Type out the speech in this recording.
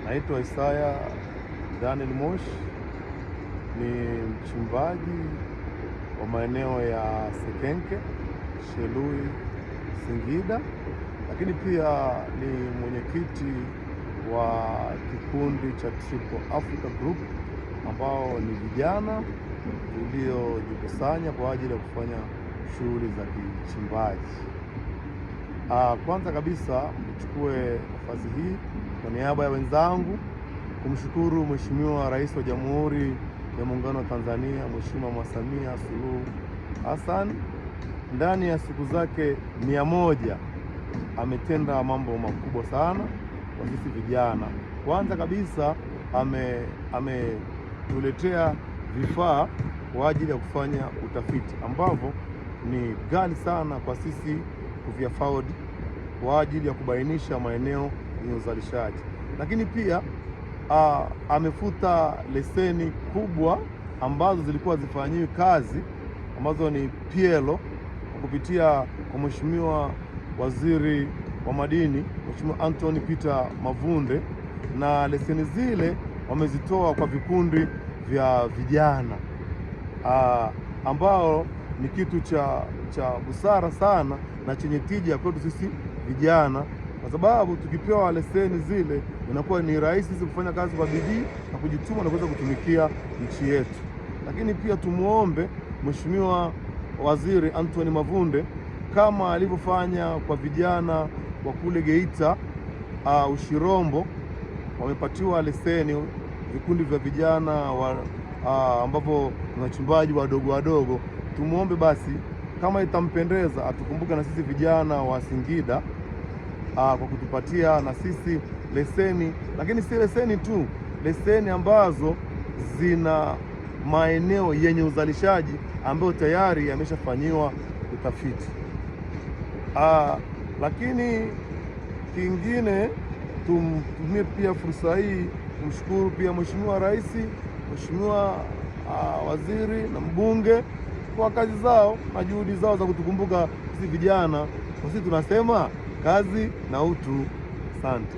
Naitwa Isaya Daniel Moshi, ni mchimbaji wa maeneo ya Sekenke, Shelui, Singida, lakini pia ni mwenyekiti wa kikundi cha Triple Africa Group ambao ni vijana tuliojikusanya kwa ajili ya kufanya shughuli za kichimbaji. Kwanza kabisa nichukue nafasi hii kwa niaba ya wenzangu kumshukuru Mheshimiwa Rais wa Jamhuri ya Muungano wa Tanzania, Mheshimiwa Mama Samia Suluhu Hassan. Ndani ya siku zake 100 ametenda mambo makubwa sana kwa sisi vijana. Kwanza kabisa ametuletea vifaa kwa ajili ya kufanya utafiti ambavyo ni ghali sana kwa sisi kuviafford kwa ajili ya kubainisha maeneo yenye uzalishaji, lakini pia amefuta leseni kubwa ambazo zilikuwa zifanyiwi kazi ambazo ni PLO kupitia kwa Mheshimiwa Waziri wa Madini, Mheshimiwa Anthony Peter Mavunde, na leseni zile wamezitoa kwa vikundi vya vijana ambao ni kitu cha busara sana na chenye tija kwetu sisi vijana, kwa sababu tukipewa leseni zile inakuwa ni rahisi sisi kufanya kazi kwa bidii na kujituma na kuweza kutumikia nchi yetu. Lakini pia tumuombe Mheshimiwa Waziri Anthony Mavunde kama alivyofanya kwa vijana wa kule Geita, Ushirombo, wamepatiwa leseni vikundi vya vijana ambapo ni wachimbaji wadogo. Tumuombe basi kama itampendeza atukumbuke na sisi vijana wa Singida kwa kutupatia na sisi leseni, lakini si leseni tu, leseni ambazo zina maeneo yenye uzalishaji ambayo tayari yameshafanyiwa utafiti. Lakini kingine tumie pia fursa hii kumshukuru pia Mheshimiwa Rais, Mheshimiwa Waziri na mbunge kwa kazi zao na juhudi zao za kutukumbuka sisi vijana. Sisi tunasema kazi na utu. Asante.